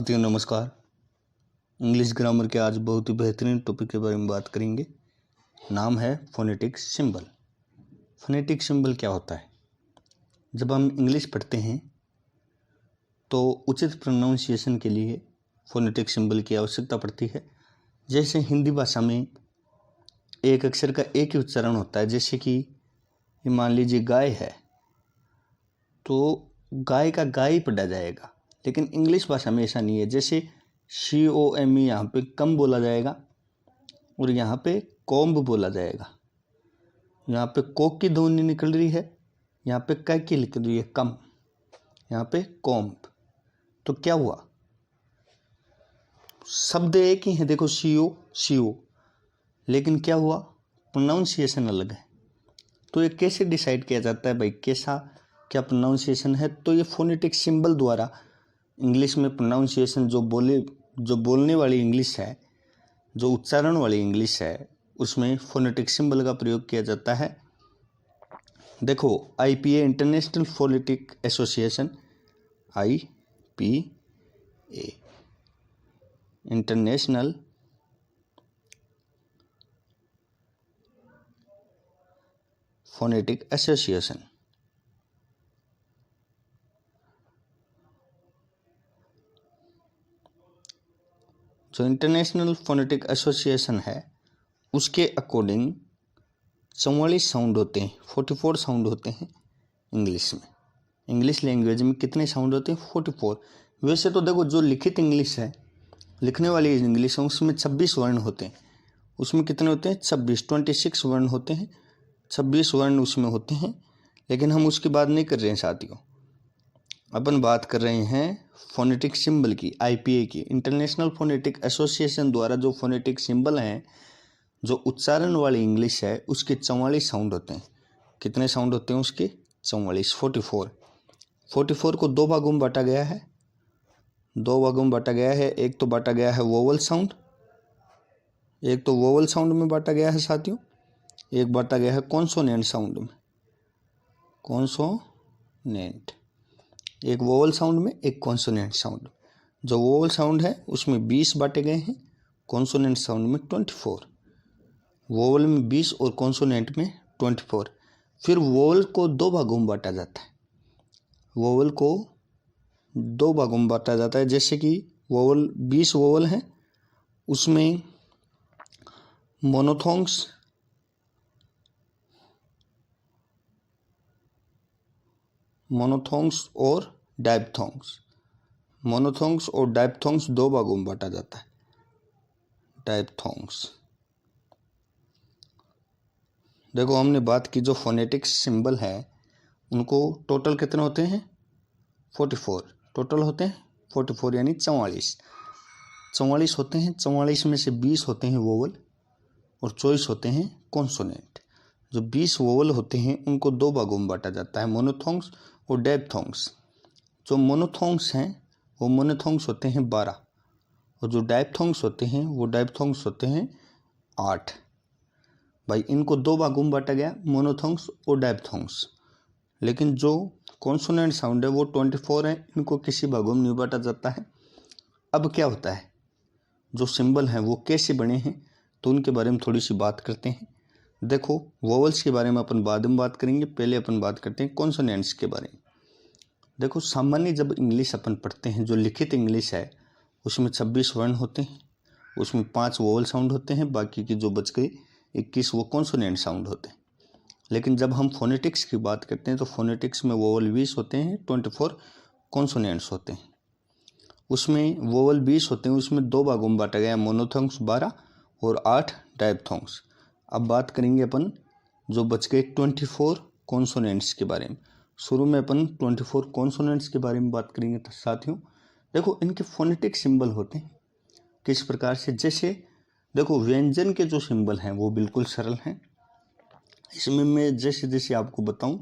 साथियों नमस्कार। English grammar के आज बहुत ही बेहतरीन टॉपिक के बारे में बात करेंगे। नाम है फोनेटिक सिंबल। फोनेटिक सिंबल क्या होता है? जब हम इंग्लिश पढ़ते हैं तो उचित प्रोनाउंसिएशन के लिए फोनेटिक सिंबल की आवश्यकता पड़ती है। जैसे हिंदी भाषा में एक अक्षर का एक ही उच्चारण होता है। जैसे कि मान लीजिए गाय है तो गाय का गाय ही पढ़ा जाएगा, लेकिन इंग्लिश भाषा में ऐसा नहीं है। जैसे COME यहाँ पे कम बोला जाएगा और यहाँ पे कॉम्ब बोला जाएगा। यहाँ पे कोक की ध्वनि निकल रही है, यहाँ पे क की निकल रही है कम, यहाँ पे कॉम्ब। तो क्या हुआ? शब्द एक ही है, देखो CO, लेकिन क्या हुआ? प्रोनाउंसिएशन अलग है। तो ये कैसे डिसाइड किया जाता है भाई, कैसा क्या प्रोनाउंसिएशन है? तो ये फोनेटिक सिंबल द्वारा इंग्लिश में प्रोनाउंसिएशन जो बोलने वाली इंग्लिश है, जो उच्चारण वाली इंग्लिश है, उसमें फोनेटिक सिंबल का प्रयोग किया जाता है। देखो IPA international phonetic association, IPA international phonetic association, जो इंटरनेशनल फोनेटिक एसोसिएशन है, उसके अकॉर्डिंग 44 साउंड होते हैं, 44 साउंड होते हैं इंग्लिश में। इंग्लिश लैंग्वेज में कितने साउंड होते हैं? 44। वैसे तो देखो जो लिखित इंग्लिश है, लिखने वाली इंग्लिश है, उसमें 26 वर्ण होते हैं। उसमें कितने होते हैं? 26 वर्ण होते हैं, 26 वर्ण उसमें होते हैं। लेकिन हम उसकी बात नहीं कर रहे हैं साथियों, अपन बात कर रहे हैं फोनेटिक सिंबल की, IPA की, इंटरनेशनल फोनेटिक एसोसिएशन द्वारा जो फोनेटिक सिंबल हैं, जो उच्चारण वाली इंग्लिश है, उसके 44 साउंड होते हैं। कितने साउंड होते हैं उसके? 44, 44 को दो भागों में बांटा गया है। एक तो बांटा गया है वोवल साउंड, एक तो वोवल साउंड में बांटा गया है साथियों, एक बांटा गया है कॉन्सोनेंट साउंड में। कॉन्सोनेंट, एक वोवल साउंड में, एक कॉन्सोनेंट साउंड। जो वोवल साउंड है उसमें 20 बांटे गए हैं, कॉन्सोनेंट साउंड में 24। वोवल में 20 और कॉन्सोनेंट में 24। फिर वोवल को दो भागों में बांटा जाता है। वोवल को दो भागों में बांटा जाता है। जैसे कि वोवल 20 वोवल हैं, उसमें मोनोथोंग्स, और डायप्थोंग्स दो भागों में बांटा जाता है। डायप्थोंग्स, देखो हमने बात की जो फोनेटिक सिंबल है, उनको टोटल कितने होते हैं? 44 टोटल होते हैं, 44 यानी 44 होते हैं। 44 में से 20 होते हैं वोवल और 24 होते हैं कॉन्सोनेंट। जो 20 वोवल होते हैं उनको दो भागों में बांटा जाता है, मोनोथोंग्स और डायप्थोंग्स। जो मोनोथोंग्स हैं वो मोनोथोंग्स होते हैं 12, और जो डायप्थोंग्स होते हैं वो डायप्थोंग्स होते हैं 8। भाई इनको दो भागों में बांटा गया, मोनोथोंग्स और डायप्थोंग्स। लेकिन जो कॉन्सोनेंट साउंड है वो 24 है, इनको किसी भागों में नहीं बांटा जाता है। अब क्या होता है, जो सिंबल हैं वो कैसे बने हैं, तो उनके बारे में थोड़ी सी बात करते हैं। देखो वोवल्स के बारे में अपन बाद में बात करेंगे, पहले अपन बात करते हैं कॉन्सोनेंट्स के बारे में। देखो सामान्य जब इंग्लिश अपन पढ़ते हैं, जो लिखित इंग्लिश है, उसमें 26 वर्ण होते हैं, उसमें 5 वोवल साउंड होते हैं, बाकी की जो बच गई 21 वो कॉन्सोनेंट साउंड होते हैं। लेकिन जब हम फोनेटिक्स की बात करते हैं तो फोनेटिक्स में वोवल 20 होते हैं, 24 कॉन्सोनेंट्स होते हैं। उसमें वोवल 20 होते हैं, उसमें दो भागों में बांटा गया है, मोनोथोंग्स 12 और 8 डायप्थोंग्स। अब बात करेंगे अपन जो बच गए 24 कॉन्सोनेंट्स के बारे में। शुरू में अपन 24 कॉन्सोनेंट्स के बारे में बात करेंगे। तो साथियों देखो इनके फोनेटिक सिंबल होते हैं किस प्रकार से। जैसे देखो व्यंजन के जो सिंबल हैं वो बिल्कुल सरल हैं। इसमें मैं जैसे जैसे आपको बताऊं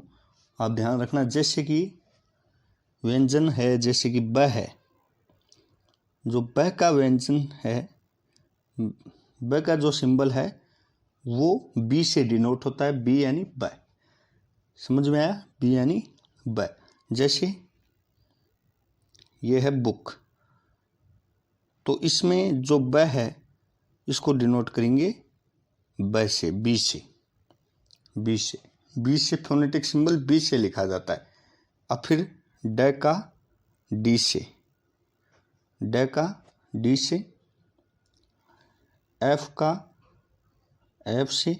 आप ध्यान रखना। जैसे कि व्यंजन है, जैसे कि ब है, जो ब का व्यंजन है, ब का जो सिंबल है वो बी से डिनोट होता है, बी यानी ब। समझ में आया? बी यानी ब। जैसे ये है बुक, तो इसमें जो ब है इसको डिनोट करेंगे ब से, बी से, बी से, बी से फोनेटिक सिंबल बी से लिखा जाता है। अब फिर ड का डी से, ड का डी से, एफ का एफ से,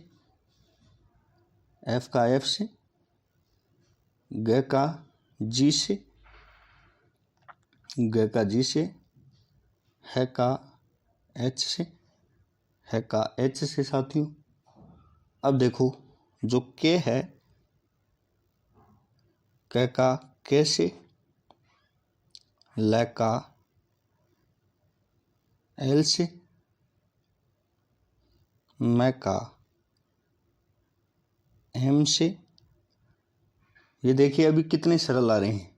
एफ का एफ से, ग का जी से, ग का जी से, है का एच से, है का एच से साथियों। अब देखो जो के है, क का के से, ल का एल से, मैं का एम से। ये देखिए अभी कितने सरल आ रहे हैं,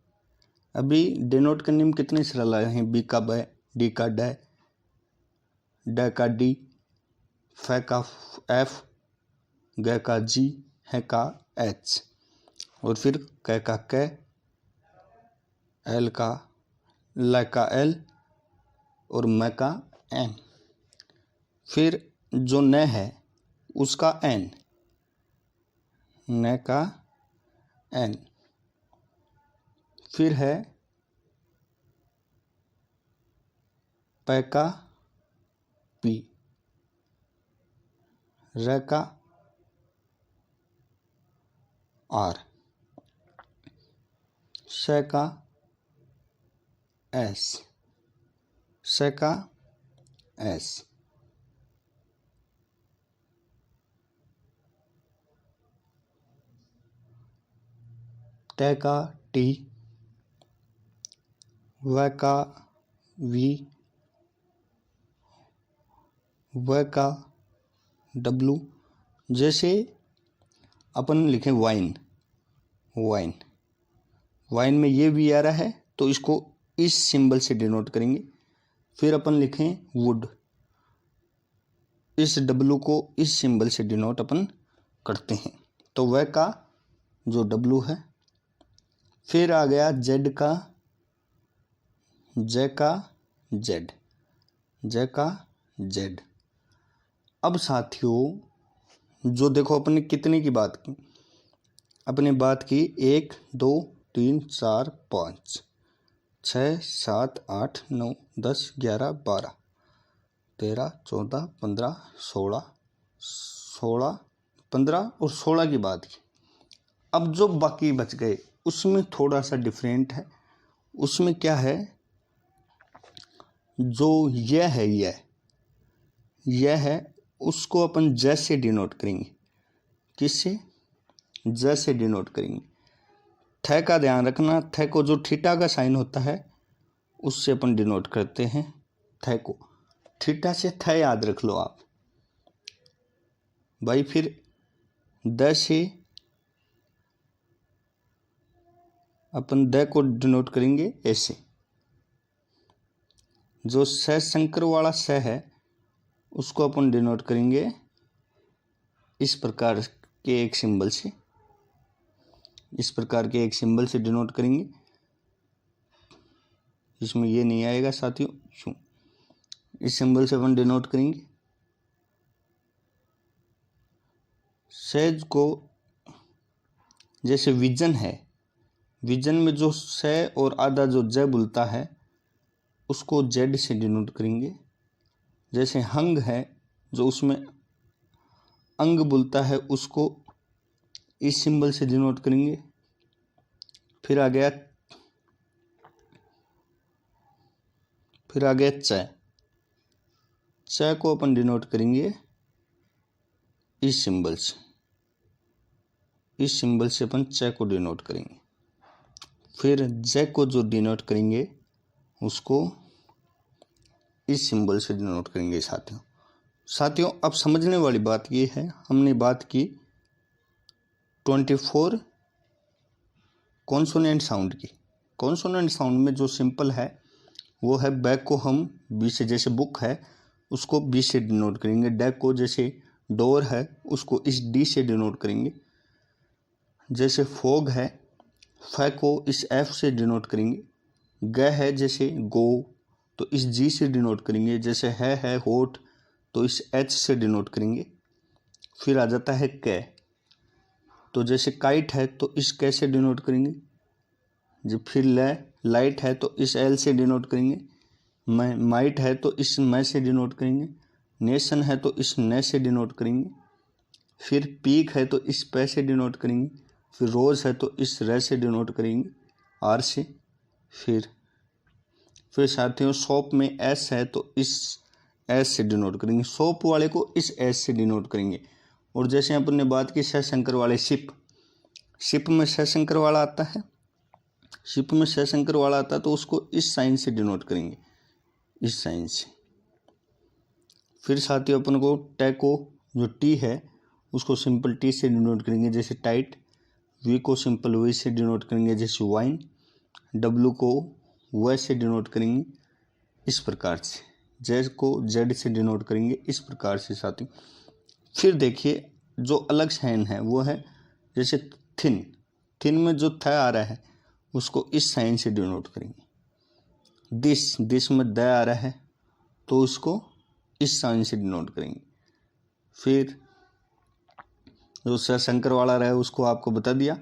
अभी डिनोट करने में कितने सरल आ रहे हैं। बी का ब, डी का ड, ड का डी, फ का एफ, ग का जी, है का एच, और फिर क का क, एल का ल का एल, और म का एन। फिर जो न है उसका एन, न का एन। फिर है प का पी, र का आर, स का एस, स का एस। ट का टी, व का वी, व का डब्लू। जैसे अपन लिखें वाइन, वाइन, वाइन में ये वी आ रहा है तो इसको इस सिंबल से डिनोट करेंगे। फिर अपन लिखें वुड, इस डब्लू को इस सिंबल से डिनोट अपन करते हैं, तो वह का जो डब्लू है। फिर आ गया जेड का, जे का जेड, जे का जेड। अब साथियों जो देखो अपने कितने की बात की, अपने बात की 1 2 3 4 5 6 7 8 9 10 11 12 13 14 15 16 16 15 और 16 की बात की। अब जो बाकी बच गए उसमें थोड़ा सा डिफरेंट है। उसमें क्या है, जो यह है, यह है उसको अपन जैसे डिनोट करेंगे। किससे? जैसे डिनोट करेंगे। थ का ध्यान रखना, थ को जो थीटा का साइन होता है उससे अपन डिनोट करते हैं थ को। थीटा से थ याद रख लो आप भाई। फिर द से अपन द को डिनोट करेंगे ऐसे। जो स शंकर वाला स है उसको अपन डिनोट करेंगे इस प्रकार के एक सिंबल से, इस प्रकार के एक सिंबल से डिनोट करेंगे। इसमें ये नहीं आएगा साथियों, इस सिंबल से अपन डिनोट करेंगे। सेज को जैसे विजन है, विजन में जो स और आधा जो ज बोलता है उसको जेड से डिनोट करेंगे। जैसे हंग है जो उसमें अंग बोलता है उसको इस सिंबल से डिनोट करेंगे। फिर आ गया च, च को अपन डिनोट करेंगे इस सिंबल से, इस सिंबल से अपन च को डिनोट करेंगे। फिर ज को जो डिनोट करेंगे उसको इस सिंबल से डिनोट करेंगे साथियों। अब समझने वाली बात ये है, हमने बात की 24 कॉन्सोनेंट साउंड की। कॉन्सोनेंट साउंड में जो सिंपल है वो है ब को हम बी से, जैसे बुक है उसको बी से डिनोट करेंगे। ड को जैसे डोर है उसको इस डी से डिनोट करेंगे। जैसे फोग है, फ को इस एफ से डिनोट करेंगे। ग है जैसे गो तो इस जी से डिनोट करेंगे। जैसे है होठ, तो इस एच से डिनोट करेंगे। फिर आ जाता है कै, तो जैसे काइट है तो इस कै से डिनोट करेंगे। जब फिर लाइट है तो इस एल से डिनोट करेंगे। माइट है तो इस मै से डिनोट करेंगे। नेशन है तो इस नै से डिनोट करेंगे। फिर पीक है तो इस पै से डिनोट करेंगे। फिर रोज़ है तो इस रै से डिनोट करेंगे, आर से। फिर साथियों शॉप में एस है तो इस एस से डिनोट करेंगे। शॉप वाले को इस एस से डिनोट करेंगे। और जैसे अपन ने बात की सशंकर वाले शिप में सशंकर वाला आता है, शिप में सशंकर वाला आता है तो उसको इस साइन से डिनोट करेंगे, इस साइन से। फिर साथियों अपन को टैको जो टी है उसको सिंपल टी से डिनोट करेंगे, जैसे टाइट। वी को सिंपल वी से डिनोट करेंगे, जैसे वाइन। डब्लू को व से डिनोट करेंगे, इस प्रकार से। जेड को जेड से डिनोट करेंगे, इस प्रकार से साथियों। फिर देखिए जो अलग साइन है वो है जैसे थिन में जो थ आ रहा है उसको इस साइन से डिनोट करेंगे। दिस में द आ रहा है तो उसको इस साइन से डिनोट करेंगे। फिर जो सशंकर वाला रहा उसको आपको बता दिया।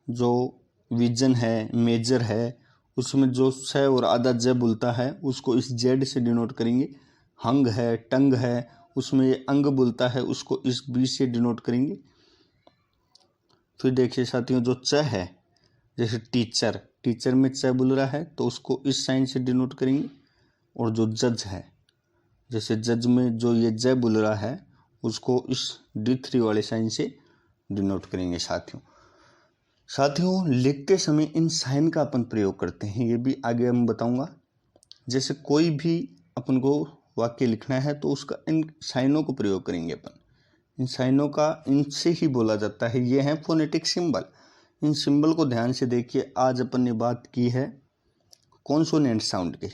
जो विजन है, मेजर है, उसमें जो स और आधा ज बोलता है उसको इस जेड से डिनोट करेंगे। हंग है, टंग है, उसमें ये अंग बोलता है उसको इस बी से डिनोट करेंगे। फिर देखिए साथियों जो च है, जैसे टीचर में च बोल रहा है तो उसको इस साइन से डिनोट करेंगे। और जो जज है, जैसे जज में जो ये ज बोल रहा है उसको इस D3 वाले साइन से डिनोट करेंगे। साथियों लिखते समय इन साइन का अपन प्रयोग करते हैं, ये भी आगे हम बताऊंगा। जैसे कोई भी अपन को वाक्य लिखना है तो उसका इन साइनों को प्रयोग करेंगे अपन। इन साइनों का इनसे ही बोला जाता है। ये हैं फोनेटिक सिंबल। इन सिंबल को ध्यान से देखिए। आज अपन ने बात की है कॉन्सोनेंट साउंड की,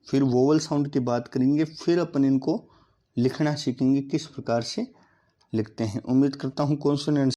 फिर वोवल साउंड की बात करेंगे, फिर अपन इनको लिखना सीखेंगे किस प्रकार से लिखते हैं। उम्मीद करता हूँ कॉन्सोनेंट